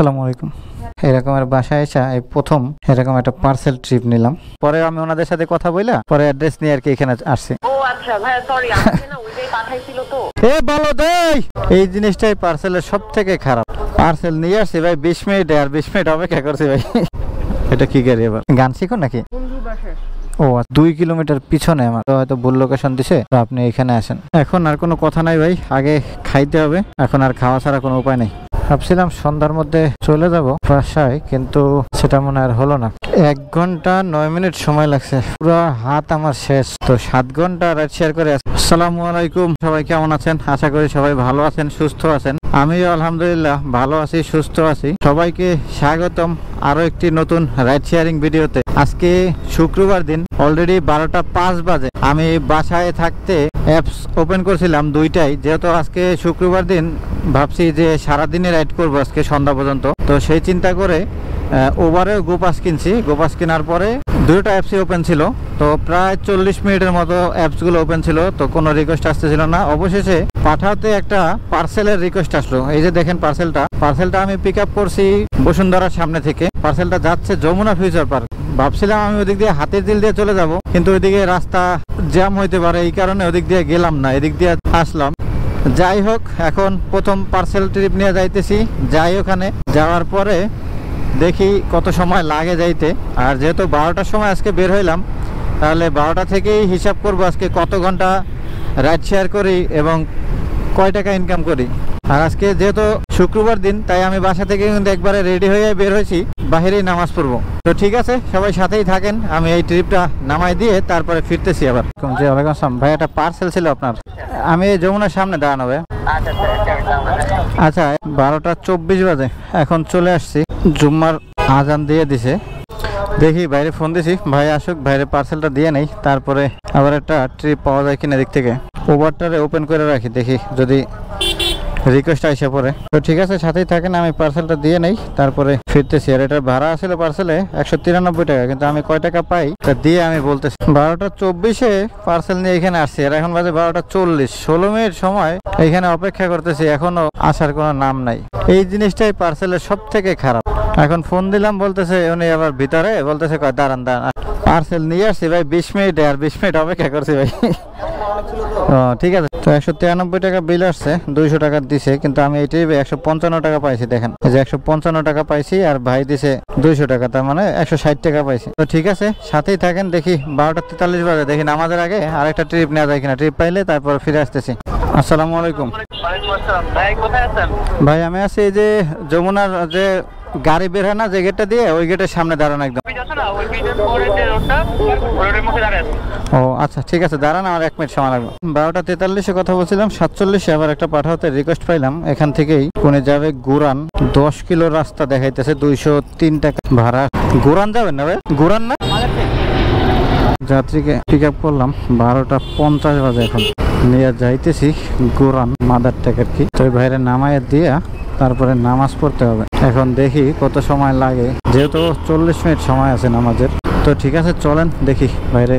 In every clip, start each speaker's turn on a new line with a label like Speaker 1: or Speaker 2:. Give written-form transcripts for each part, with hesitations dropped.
Speaker 1: আসসালামু আলাইকুম। এরকমের বাসায় এসে এই প্রথম এরকম একটা পার্সেল ট্রিপ নিলাম। পরে আমি ওনাদের সাথে কথা বইলা পরে অ্যাড্রেস নিয়ে আর কি এখানে আসছি।
Speaker 2: ও আচ্ছা ভাই, সরি আমাকে না ওইটাই পাঠাইছিল তো।
Speaker 1: বলো দেই, এই জিনিসটাই পার্সেলের সবথেকে খারাপ। পার্সেল নিয়ে আসছি ভাই 20 মিনিটে, আর 20 মিনিট অপেক্ষা করছি ভাই। এটা কি গাড়ি এবার? গান শিখো নাকি?
Speaker 2: বন্ধুর বাসায়।
Speaker 1: ও 2 কিলোমিটার পিছনে আমার, তো হয়তো ভুল লোকেশন দিছে, তো আপনি এখানে আসেন। এখন আর কোনো কথা নাই ভাই, আগে খাইতে হবে, এখন আর খাওয়া ছাড়া কোনো উপায় নেই। ভাবছিলাম সন্ধ্যার মধ্যে চলে যাব বাসায়, কিন্তু সেটা মনে আর হলো না। 1 ঘন্টা 9 মিনিট সময় লাগছে, পুরো হাত আমার শেষ। তো 7 ঘন্টা রাইড শেয়ার করে। আসসালামু আলাইকুম, সবাই কেমন আছেন? আশা করি সবাই ভালো আছেন, সুস্থ আছেন। আমিও আলহামদুলিল্লাহ ভালো আছি, সুস্থ আছি। সবাইকে স্বাগতম আরো একটি নতুন রাইড শেয়ারিং ভিডিওতে। আজকে শুক্রবার দিন, অলরেডি 12টা 5 বাজে। আমি বাসায় থাকতে অ্যাপস ওপেন করছিলাম দুইটাই, যেহেতু আজকে শুক্রবার দিন ভাবছি যে সারাদিনে রাইড করবো আজকে সন্ধ্যা পর্যন্ত। তো সেই চিন্তা করে ওভারেও গোপাস কিনছি। গোপাস কেনার পরে দুটো অ্যাপসই ওপেন ছিল, তো প্রায় 40 মিনিটের মতো অ্যাপসগুলো ওপেন ছিল, তো কোনো রিকোয়েস্ট আসতেছিল না। অবশেষে পাঠাতে একটা পার্সেলের রিকোয়েস্ট আসলো। এই যে দেখেন পার্সেলটা আমি পিক আপ করছি বসুন্ধরার সামনে থেকে। পার্সেলটা যাচ্ছে যমুনা ফিউচার পার্ক। ভাবছিলাম আমি ওদিক দিয়ে হাতের দিল দিয়ে চলে যাব, কিন্তু ওইদিকে রাস্তা জ্যাম হইতে পারে, এই কারণে ওদিক দিয়ে গেলাম না, এদিক দিয়ে আসলাম। যাই হোক, এখন প্রথম পার্সেল ট্রিপ নিয়ে যাইতেছি। যাই ওখানে যাওয়ার পরে দেখি কত সময় লাগে যাইতে। আর যেহেতু 12টার সময় আজকে বের হইলাম, তাহলে 12টা থেকেই হিসাব করবো আজকে কত ঘন্টা রাইড শেয়ার করি এবং কয় টাকা ইনকাম করি। আর আজকে যেহেতু শুক্রবার দিন, তাই আমি বাসা থেকে কিন্তু একবারে রেডি হয়ে বের হয়েছি, বাহিরেই নামাজ পড়বো। তো ঠিক আছে, সবাই সাথেই থাকেন, আমি এই ট্রিপটা নামাই দিয়ে তারপরে ফিরতেছি আবার। ভাই একটা পার্সেল ছিল আপনার, আমি যমুনার সামনে দাঁড়ানো ভাই। আচ্ছা 12টা 24 বাজে, এখন চলে আসছি। জুম্মার আজান দিয়ে দিছে। দেখি বাইরে ফোন দিছি, ভাই আসুক, বাইরে পার্সেলটা দিয়ে নেই, তারপরে আবার একটা ট্রিপ পাওয়া যায় কিনা দিক থেকে। ওভারটারে ওপেন করে রাখি, দেখি যদি রিকোয়েস্ট আসে পরে। তো ঠিক আছে, সাথেই থাকেন, আমি পার্সেলটা দিয়ে নেই, তারপরে ফিরতেছি। আর এটার ভাড়া আসলে পার্সেলে 193 টাকা, কিন্তু আমি কয় টাকা পাই তা দিয়ে আমি বলতেছি। 12টা 24-এ পার্সেল নিয়ে এখানে আসছি, আর এখন বাজে 12টা 40। 16 মিনিট সময় এখানে অপেক্ষা করতেছি, এখনো আসার কোনো নাম নাই। এই জিনিসটাই পার্সেলের সব থেকে খারাপ। এখন ফোন দিলাম, বলতেছে উনি আবার ভিতরে, বলতেছে দাঁড়ান। পার্সেল নিয়ে আসছি ভাই 20 মিনিটে, আর 20 মিনিট অপেক্ষা করছি ভাই। ও ঠিক আছে। তো 193 টাকা বিল আসছে, 200 টাকা দিছে, কিন্তু আমি এটাই 155 টাকা পাইছি। দেখেন এই যে 155 টাকা পাইছি, আর ভাই দিছে 200 টাকা, তার মানে 160 টাকা পাইছি। তো ঠিক আছে, সাথেই থাকেন। দেখি 12টা 43 বাজে, দেখি নামাজের আগে আরেকটা ট্রিপ নেওয়া যায় কিনা। ট্রিপ পাইলে তারপর ফিরে আসতেছি। আসসালামু আলাইকুম ভাই, আমি আছি এই যে যমুনার যে গাড়ি বের হয় না যে গেটটা দিয়ে, ওই গেটের সামনে দাঁড়ানো একদম। ও আচ্ছা ঠিক আছে, দাঁড়ান, আমার 1 মিনিট সময় লাগবে। 12টা 43-এ কথা বলছিলাম, 47-এ আবার একটা পাঠাতে রিকোয়েস্ট পাইলাম। এখান থেকেই কোনে যাবে গুরান, 10 কিলো রাস্তা দেখাইতেছে, 203 টাকা ভাড়া। গুরান যাবেন না ভাই? গুরান না, যাত্রীকে পিক আপ করলাম 12টা 50 বাজে, এখন নিয়ে যাইতেছি গুরান মাদার টেক কি। তো বাইরে নামায় দিয়া তারপরে নামাজ পড়তে হবে। এখন দেখি কত সময় লাগে, যেহেতু 40 মিনিট সময় আছে নামাজের। তো ঠিক আছে, চলেন দেখি বাইরে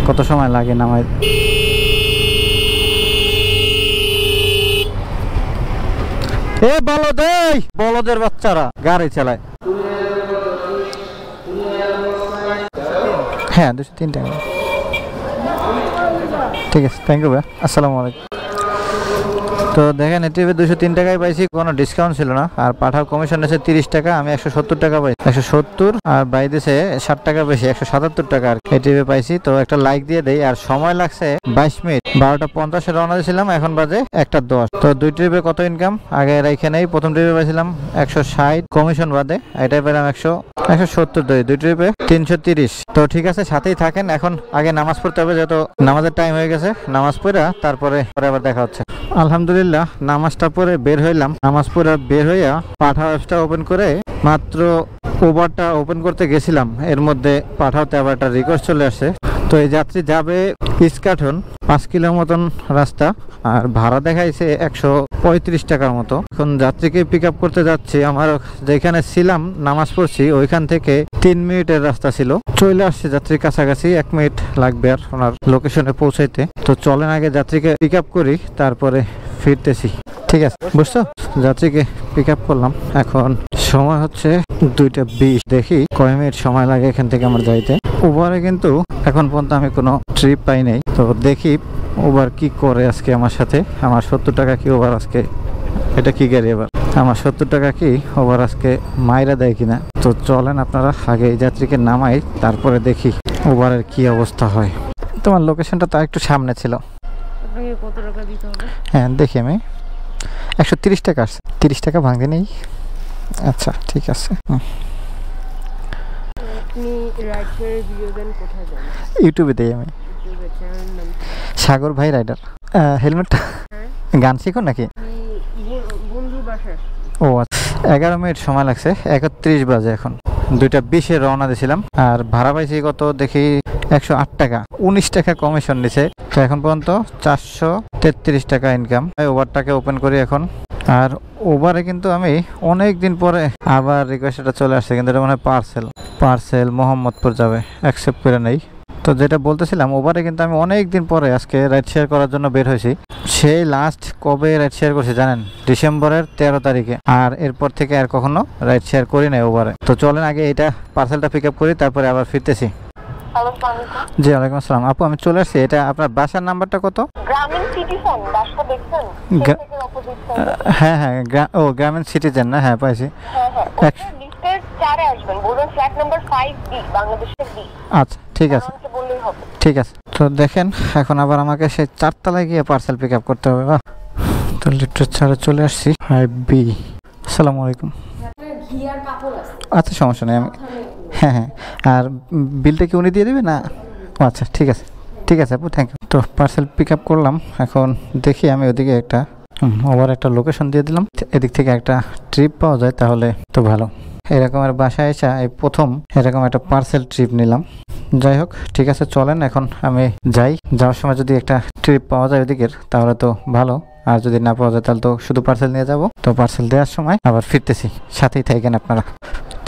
Speaker 1: কত সময় লাগে নামাজ। বলদের বাচ্চারা গাড়ি চালায়। হ্যাঁ 203 টাকা। ঠিক আছে, থ্যাংক ইউ ভাই, আসসালামু আলাইকুম। তো দেখেন এটি 203 টাকায় পাইছি, কোনো ডিসকাউন্ট ছিল না। আর পাঠাও কমিশন আছে 30 টাকা, আমি 170 টাকা পাইছি। 170 আর বাই দিছে 60 টাকা বেশি, 177 টাকা আর এটি পাইছি। তো একটা লাইক দিয়ে দেই। আর সময় লাগছে 22 মিনিট। 12টা 50-এ রওনা দিয়েছিলাম, এখন বাজে 1টা 10। তো 2 ট্রিপে কত ইনকাম আগে এখানেই। প্রথম ট্রিপে পাইছিলাম 160 কমিশন বাদে, এটাই পেলাম 170। 2 ট্রিপে 330। তো ঠিক আছে, সাথেই থাকেন। এখন আগে নামাজ পড়তে হবে, যেহেতু নামাজের টাইম হয়ে গেছে। নামাজ পড়া তারপরে আবার দেখা হচ্ছে। আলহামদুলিল্লাহ নামাজটা পরে বের হইলাম। নামাজ পড়ে বের হইয়া পাঠাও অ্যাপসটা ওপেন করে মাত্র ওভারটা ওপেন করতে গেছিলাম, এর মধ্যে পাঠাওতে আবার একটা রিকোয়েস্ট চলে আসছে। তো এই যাত্রী যাবে ইস্কাটন, 5 কিলো মতন রাস্তা, আর ভাড়া দেখাইছে 135 টাকার মতো। এখন যাত্রীকে পিক আপ করতে যাচ্ছি। আমার যেখানে ছিলাম নামাজ পড়ছি, ওইখান থেকে 3 মিনিটের রাস্তা ছিল। চলে আসছে যাত্রীর কাছাকাছি, 1 মিনিট লাগবে আর ওনার লোকেশনে পৌঁছাইতে। তো চলেন আগে যাত্রীকে পিক আপ করি, তারপরে ফিরতেছি। ঠিক আছে, বুঝছো? যাত্রীকে পিক আপ করলাম, এখন সময় হচ্ছে 2:20। দেখি কয় মিনিট সময় লাগে এখান থেকে আমার যাইতে। উবারে কিন্তু এখন পর্যন্ত আমি কোনো ট্রিপ পাই নাই, তো দেখি উবার কি করে আজকে আমার সাথে। আমার 70 টাকা কি উবার আজকে, এটা কি গাড়ি এবার, আমার 70 টাকা কি ওভার আজকে মাইরা দেয় কিনা। তো চলেন আপনারা আগে এই যাত্রীকে নামাই, তারপরে দেখি ওভারের কি অবস্থা হয়। তোমার লোকেশনটা তো একটু সামনে ছিল।
Speaker 2: আপনাকে কত টাকা দিতে হবে?
Speaker 1: হ্যাঁ দেখি আমি 130 টাকা আসছে। 30 টাকা ভাঙতে নেই। আচ্ছা ঠিক আছে।
Speaker 2: আপনি রাইড শেয়ারের ভিডিও দেন কোথায় দেন?
Speaker 1: ইউটিউবে দিই আমি,
Speaker 2: ইউটিউবে চ্যানেল নাম
Speaker 1: সাগর ভাই রাইডার। হেলমেটটা গান শিখো নাকি?
Speaker 2: বন্ধুর বাসায়।
Speaker 1: ও আচ্ছা, 11 মিনিট সময় লাগছে, 31 বাজে এখন। 2:20-এ রওনা দিয়েছিলাম, আর ভাড়া পাইছি কত দেখি 108 টাকা। 19 টাকা কমিশন নিছে। তো এখন পর্যন্ত 433 টাকা ইনকাম। ওভারটাকে ওপেন করি এখন। আর ওভারে কিন্তু আমি অনেক দিন পরে আবার রিকোয়েস্টটা চলে আসছে, কিন্তু এটা মনে হয় পার্সেল মোহাম্মদপুর যাবে, অ্যাকসেপ্ট করে নেই। তো যেটা বলতেছিলাম, ওভারে কিন্তু আমি অনেক দিন পরে আজকে রাইড শেয়ার করার জন্য বের হয়েছি। সেই লাস্ট কবে রাইড শেয়ার করছি জানেন? ডিসেম্বরের 13 তারিখে। আর এরপর থেকে আর কখনো রাইড শেয়ার করি নাই ওভারে। তো চলেন আগে এটা পার্সেলটা পিক আপ করি, তারপরে আবার ফিরতেছি।
Speaker 2: হ্যালো, আসসালামু আলাইকুম।
Speaker 1: জি ওয়ালাইকুম আসসালাম। আপু আমি চলে আসছি। এটা আপনার বাসার নাম্বারটা কত?
Speaker 2: গ্রামীণ সিটিজেন বাসটা দেখছেন? থেকে অপোজিট
Speaker 1: হ্যাঁ হ্যাঁ, গ্রামীণ সিটিজেন না? হ্যাঁ পাইছি।
Speaker 2: হ্যাঁ হ্যাঁ, ওটা লিস্টের 4-এ আসবেন। বলবেন ফ্ল্যাট নাম্বার 5B, বাংলাদেশের B।
Speaker 1: আচ্ছা ঠিক আছে,
Speaker 2: আমাকে বললেই হবে।
Speaker 1: ঠিক আছে। তো দেখেন এখন আবার আমাকে সেই 4 তলায় গিয়ে পার্সেল পিক আপ করতে হবে। বাহ, তো লিফটের ছাড়ে চলে আসছি 5B। আসসালামু আলাইকুম। আচ্ছা সমস্যা নেই, আমি হ্যাঁ হ্যাঁ। আর বিলটা কি উনি দিয়ে দেবে না? ও আচ্ছা ঠিক আছে, ঠিক আছে আপু, থ্যাংক ইউ। তো পার্সেল পিক আপ করলাম। এখন দেখি আমি ওদিকে একটা ওভার একটা লোকেশন দিয়ে দিলাম, এদিক থেকে একটা ট্রিপ পাওয়া যায় তাহলে তো ভালো। এরকমের বাসায় এসে এই প্রথম এরকম একটা পার্সেল ট্রিপ নিলাম। যাই হোক ঠিক আছে, চলেন এখন আমি যাই। যাওয়ার সময় যদি একটা ট্রিপ পাওয়া যায় ওদিকের তাহলে তো ভালো, আর যদি না পাওয়া যায় তাহলে তো শুধু পার্সেল নিয়ে যাব। তো পার্সেল দেওয়ার সময় আবার ফিরতেছি, সাথেই থাকেন আপনারা।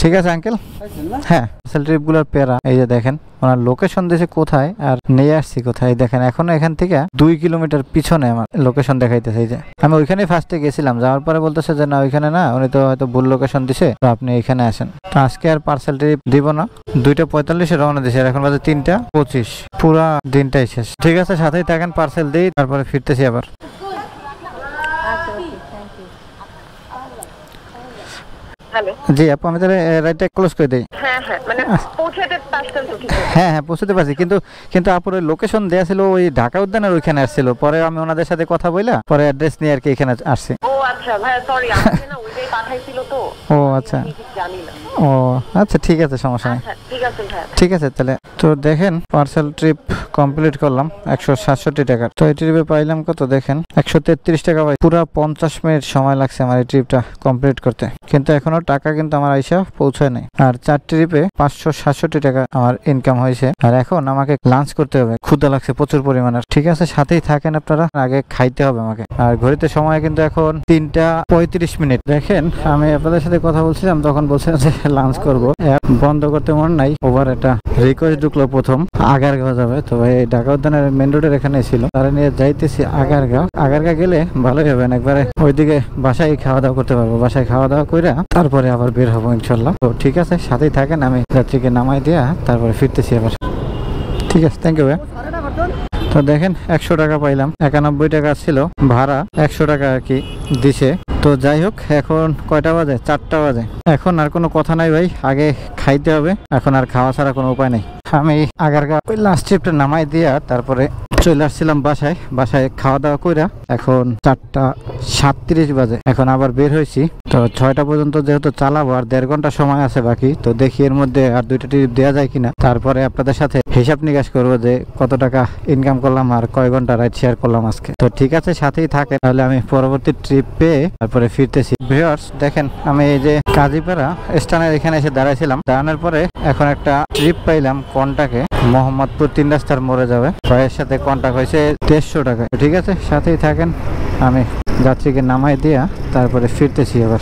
Speaker 1: ঠিক আছে আঙ্কেল। হ্যাঁ পার্সেল ট্রিপগুলোর প্যারা এই যে দেখেন, ওনার লোকেশন দিয়েছে কোথায় আর নিয়ে আসছি কোথায়। দেখেন এখনো এখান থেকে 2 কিলোমিটার পিছনে আমার লোকেশন দেখাইতেছে। এই যে আমি ওইখানেই ফার্স্টে গেছিলাম, যাওয়ার পরে বলতেছে যে না ওইখানে না, উনি তো হয়তো ভুল লোকেশন দিছে, তো আপনি এখানে আসেন। তো আজকে আর পার্সেল ট্রিপ দিব না। 2:45-এ রওনা দিছে, আর এখন বাজে 3:25। পুরা দিনটাই শেষ। ঠিক আছে সাথেই থাকেন, পার্সেল দিই তারপরে ফিরতেছি আবার।
Speaker 2: হ্যালো।
Speaker 1: জি আপু আমি তাহলে রাইডটা ক্লোজ করে দিই।
Speaker 2: হ্যাঁ হ্যাঁ, মানে পৌঁছাতে পারছেন তো? ঠিক আছে।
Speaker 1: হ্যাঁ হ্যাঁ পৌঁছতে পারছি, কিন্তু আপুর ওই লোকেশন দেয়া ছিল ওই ঢাকা উদ্যানের ওইখানে আসছিল। পরে আমি ওনাদের সাথে কথা বইলা পরে অ্যাড্রেস নিয়ে আর কি এখানে আসছি।
Speaker 2: ও আচ্ছা ভাই, সরি আমাকে না ওইটাই পাঠাইছিল তো।
Speaker 1: ও আচ্ছা,
Speaker 2: আমি ঠিক জানি না।
Speaker 1: ও আচ্ছা ঠিক আছে, সমস্যা নেই।
Speaker 2: আচ্ছা ঠিক আছে ভাই।
Speaker 1: ঠিক আছে তাহলে। তো দেখেন পার্সেল ট্রিপ কমপ্লিট করলাম 167 টাকা। তো এই ট্রিপে পাইলাম কত দেখেন, 133 টাকা পাই। পুরো 50 মিনিট সময় লাগছে আমার এই ট্রিপটা কমপ্লিট করতে, কিন্তু এখনো টাকা কিন্তু আমার আইসা পৌঁছায় নাই। আর 4 ট্রিপে 567 টাকা আমার ইনকাম হয়েছে। আর এখন আমাকে লাঞ্চ করতে হবে, ক্ষুধা লাগছে প্রচুর পরিমাণের। ঠিক আছে সাথেই থাকেন আপনারা, আগে খাইতে হবে আমাকে। আর ঘড়িতে সময় কিন্তু এখন 3:35। দেখেন আমি আপনাদের সাথে কথা বলছিলাম, তখন বলছিলাম যে লাঞ্চ করবো, অ্যাপ বন্ধ করতে মনে নাই। ওভার একটা রিকোয়েস্ট ঢুকলো প্রথম, আগারগাঁও যাবে। তো ভাই ঢাকা উদ্যানের মেন রোডের এখানে ছিল, তারা নিয়ে যাইতেছি আগারগাঁও। আগারগাঁও গেলে ভালোই হবে, একবারে ওইদিকে বাসায় খাওয়া দাওয়া করতে পারবো। বাসায় খাওয়া দাওয়া কইরা তারপরে আবার বের হবো ইনশাল্লাহ। তো ঠিক আছে সাথেই থাকেন, আমি যাত্রীকে নামাই দিয়া তারপরে ফিরতেছি আবার। ঠিক আছে, থ্যাংক ইউ ভাই। তো দেখেন 100 টাকা পাইলাম, 91 টাকা ছিল ভাড়া, 100 টাকা আর কি দিছে। তো যাই হোক এখন কয়টা বাজে? 4টা বাজে। এখন আর কোনো কথা নাই ভাই, আগে খাইতে হবে। এখন আর খাওয়া ছাড়া কোনো উপায় নেই। আমি আগারগাঁও ওই লাস্ট ট্রিপটা নামাই দিয়া তারপরে চলে আসছিলাম বাসায় খাওয়া দাওয়া কইরা। এখন 4:37 বাজে, এখন আবার বের হয়েছি। তো 6টা পর্যন্ত যেহেতু চালাবো, আর 1.5 ঘন্টা সময় আছে বাকি। তো দেখি এর মধ্যে আর 2টা ট্রিপ দেওয়া যায় কিনা, তারপরে আপনাদের সাথে হিসাব নিকাশ করবো যে কত টাকা ইনকাম করলাম আর কয় ঘন্টা রাইড শেয়ার করলাম আজকে। তো ঠিক আছে সাথেই থাকে, তাহলে আমি পরবর্তী ট্রিপ পেয়ে তারপরে ফিরতেছি। ভিউয়ার্স দেখেন আমি এই যে কাজীপাড়া স্ট্যান্ডের এখানে এসে দাঁড়াইছিলাম, দাঁড়ানোর পরে এখন একটা ট্রিপ পাইলাম কন্টাকে, মোহাম্মদপুর 3 রাস্তার মোড়ে যাবে। ভাইয়ের সাথে কন্টাক্ট হয়েছে 150 টাকা। ঠিক আছে সাথেই থাকেন, আমি যাত্রীকে নামাই দিয়া তারপরে ফিরতেছি আবার।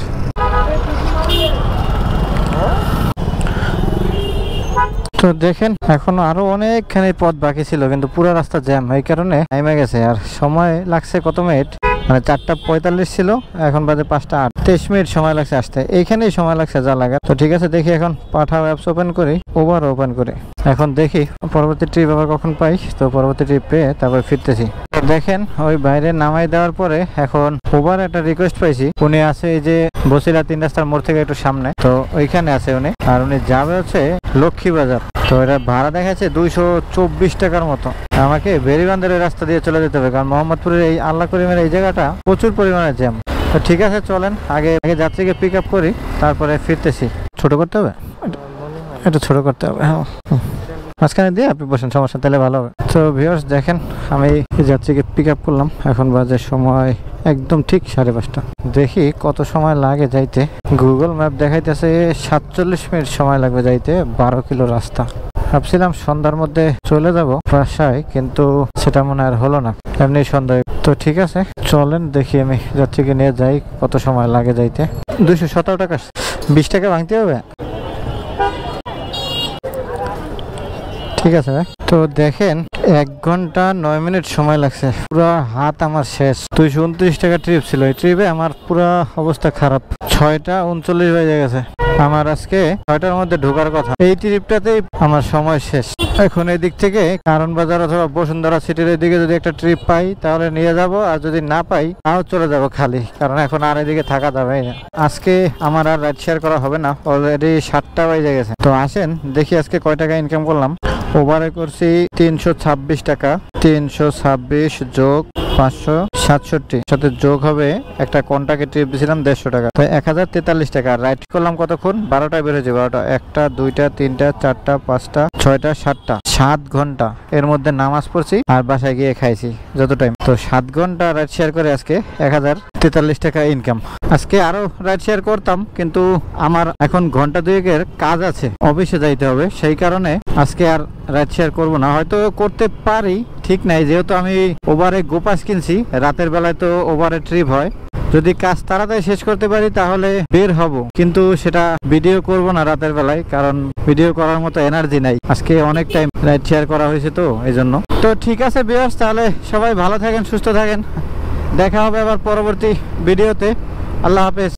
Speaker 1: তো দেখেন এখনো আরো অনেকখানি পথ বাকি ছিল, কিন্তু পুরো রাস্তা জ্যাম, এই কারণে নেমে গেছে। আর সময় লাগছে কত মিনিট, মানে 4:45 ছিল, এখন বাজে 5:08। 23 মিনিট সময় লাগছে আসতে, এইখানেই সময় লাগছে যা লাগা। তো ঠিক আছে, দেখি এখন পাঠাও অ্যাপস ওপেন করি, উবার ওপেন করি। এখন দেখি পরবর্তী ট্রিপ আবার কখন পাই। তো পরবর্তী ট্রিপ পেয়ে তারপর ফিরতেছি। দেখেন ওই বাইরে নামাই দেওয়ার পরে এখন উবার একটা রিকোয়েস্ট পাইছি। উনি আছে এই যে বসিলা 3 রাস্তার মোড় থেকে একটু সামনে, তো ওইখানে আছে উনি। আর উনি যাবে হচ্ছে লক্ষ্মী বাজার। তো এটা ভাড়া দেখাচ্ছে 224 টাকার মতো। আমাকে বেরিবান্ধের ওই রাস্তা দিয়ে চলে যেতে হবে, কারণ মোহাম্মদপুরের এই আল্লাহ করিমের এই জায়গাটা প্রচুর পরিমাণে জ্যাম। তো ঠিক আছে, চলেন আগে যাত্রীকে পিক আপ করি, তারপরে ফিরতেছি। ছোট করতে হবে, এটা ছোট করতে হবে। হ্যাঁ, মাঝখানে দিয়ে আপনি বসেন, সমস্যা, তাহলে ভালো হবে। তো ভিউয়ার্স দেখেন, আমি যাত্রীকে পিক আপ করলাম। এখন বাজে সময় একদম ঠিক 5:30। দেখি কত সময় লাগে যাইতে। গুগল ম্যাপ দেখাইতেছে 47 মিনিট সময় লাগবে যাইতে, 12 কিলো রাস্তা। ভাবছিলাম সন্ধ্যার মধ্যে চলে যাব বাসায়, কিন্তু সেটা মনে আর হলো না, এমনি সন্ধ্যা। তো ঠিক আছে, চলেন দেখি আমি যাত্রীকে নিয়ে যাই, কত সময় লাগে যাইতে। 217 টাকা, 20 টাকা ভাঙতে হবে। ঠিক আছে ভাই। তো দেখেন 1 ঘন্টা 9 মিনিট সময় লাগছে, পুরো হাত আমার শেষ। 229 টাকা ট্রিপ ছিল, এই ট্রিপে আমার পুরো অবস্থা খারাপ। 6:39 বেজে গেছে আমার, আজকে 6টার মধ্যে ঢোকার কথা। এই ট্রিপটাতেই আমার সময় শেষ। এখন এই দিক থেকে কারণ বাজার অথবা বসুন্ধরা সিটির এদিকে যদি একটা ট্রিপ পাই তাহলে নিয়ে যাব, আর যদি না পাই তাও চলে যাব খালি, কারণ এখন আর এদিকে থাকা যাবে না। আজকে আমার আর রাইড শেয়ার করা হবে না, অলরেডি 7টা বেজে গেছে। তো আসেন দেখি আজকে কয় টাকা ইনকাম করলাম। ওভারে করছি 326 টাকা, 326 যোগ 567, সাথে যোগ হবে একটা কন্টাকে ট্রিপ দিয়েছিলাম 150 টাকা, তো 1043 টাকা। রাইড করলাম কতক্ষণ? 12টায় বেরোছে, 12টা, 1টা 2টা 3টা 4টা 5টা 6টা 7টা, 7 ঘন্টা। এর মধ্যে নামাজ পড়ছি আর বাসায় গিয়ে খাইছি যত টাইম। তো 7 ঘন্টা রাইড শেয়ার করে আজকে 1043 টাকা ইনকাম। আজকে আরো রাইড শেয়ার করতাম, কিন্তু আমার এখন ঘন্টা 2-এর কাজ আছে, অফিসে যাইতে হবে, সেই কারণে আজকে আর রাইড শেয়ার করবো না। হয়তো করতে পারি, ঠিক নাই, যেহেতু আমি ওভারে গোপাস কিনছি, রাতের বেলায় তো ওভারে ট্রিপ হয়। যদি কাজ তাড়াতাড়ি শেষ করতে পারি তাহলে বের হব, কিন্তু সেটা ভিডিও করব না রাতের বেলায়, কারণ ভিডিও করার মতো এনার্জি নাই। আজকে অনেক টাইম রাইড শেয়ার করা হয়েছে, তো এই জন্য। তো ঠিক আছে ভিউয়ার্স, তাহলে সবাই ভালো থাকেন, সুস্থ থাকেন, দেখা হবে আবার পরবর্তী ভিডিওতে। আল্লাহ হাফেজ।